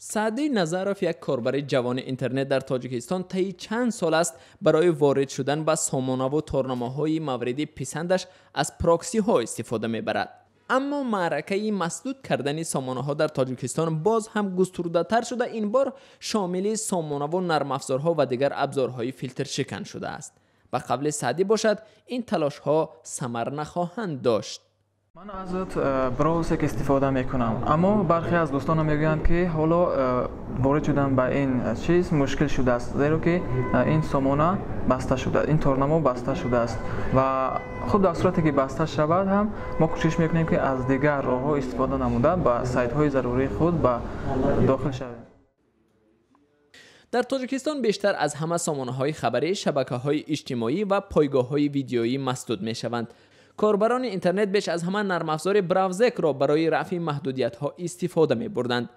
سعدی نظرов یک کاربر جوان اینترنت در تاجیکستان طی چند سال است برای وارد شدن به سامانه و تورنمه‌های مورد پسندش از پراکسی ها استفاده میبرد. اما معرکه مسدود کردن سامانه ها در تاجیکستان باز هم گسترده‌تر شده، این بار شامل سامانه و نرم افزارها و دیگر ابزارهای فیلتر شکن شده است. و قبل سعدی باشد این تلاش ها ثمر نخواهند داشت. من ازت براوزر استفاده میکنم، اما برخی از دوستان میگویند که حالا وارد شدن به این چیز مشکل شده است، زیرا که این سامانه بسته شده، این تورنمو بسته شده است و خود در صورتی که بسته شود هم ما کوشش میکنیم که از دیگر راه‌ها استفاده نموده به سایت های ضروری خود به داخل شویم. در تاجیکستان بیشتر از همه سامانه های خبری، شبکه های اجتماعی و پایگاه های ویدیویی مسدود می شوند. کاربران اینترنت بیش از همه نرم افزار براوزر را برای رفع محدودیت ها استفاده می بردند.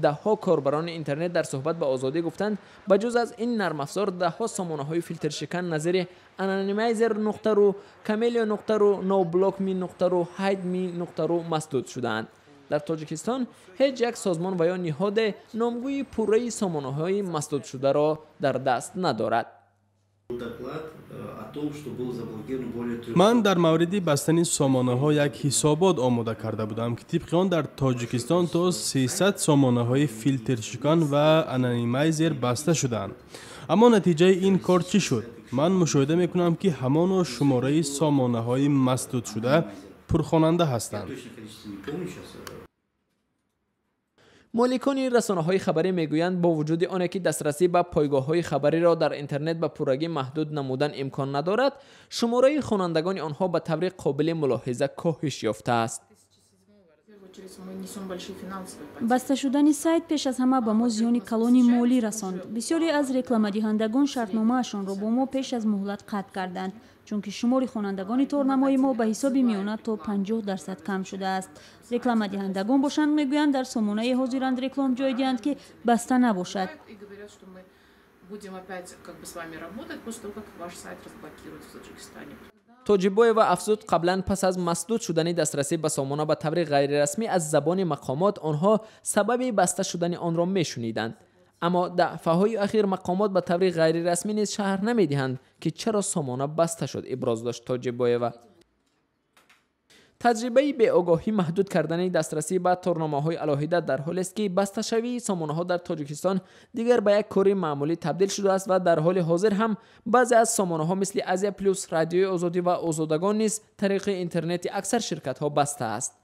ده ها کاربران اینترنت در صحبت با آزادی گفتند بجز از این نرم افزار ده ها سامانه های فیلتر شکن نظیر انانیمایزر نقطه رو، کامیلیو نقطه رو، نو بلاک می نقطه رو، هاید می نقطه رو مسدود شدند. در تاجیکستان هیچ یک سازمان و یا نهاد نامگوی پوره سامانه های مسدود شده را در دست ندارد. من در مورد بستن سامانه ها یک حسابات آماده کرده بودم که طبق آن در تاجیکستان تا 300 سامانه های فیلتر شکن و انانیمایزر بسته شدند. اما نتیجه این کار چی شد؟ من مشاهده میکنم که همان شماره سامانه های مسدود شده پرخواننده هستند. مالکان رسانه‌های خبری میگویند با وجود آنکه که دسترسی به پایگاه‌های خبری را در اینترنت به پورگی محدود نمودن امکان ندارد، شماره خوانندگان آنها به طور قابل ملاحظه کاهش یافته است. بسته شدن سایت پیش از همه به ما زیان کلان مالی رساند. بسیاری از رکلام‌دهندگان شرطنامه‌شان را با ما پیش از مهلت قطع کردند، چون که شمار خوانندگان تورنمای ما به حساب میانه تا 50% کم شده است. رکلام‌دهندگان باشند میگویند در سامانه حاضرند رکلام جای دهند که بسته نباشد. توجیبویو افزود قبلا پس از مسدود شدن دسترسی به سامانه به طور غیر رسمی از زبان مقامات آنها سبب بسته شدن آن را میشنیدند، اما دفعه‌های اخیر مقامات به طور غیر رسمی نیز شرح نمیدهند که چرا سامانه بسته شد. ابراز داشت توجیبویو. تجربه به آگاهی محدود کردن دسترسی به تورنمه‌های علاهیده در حالی است که بسته شوی سامانه‌ها در تاجیکستان دیگر به یک کار معمولی تبدیل شده است و در حال حاضر هم بعضی از سامانه‌ها مثل آزیا پلاس، رادیوی آزادی و آزادگان نیز طریق اینترنتی اکثر شرکت‌ها بسته است.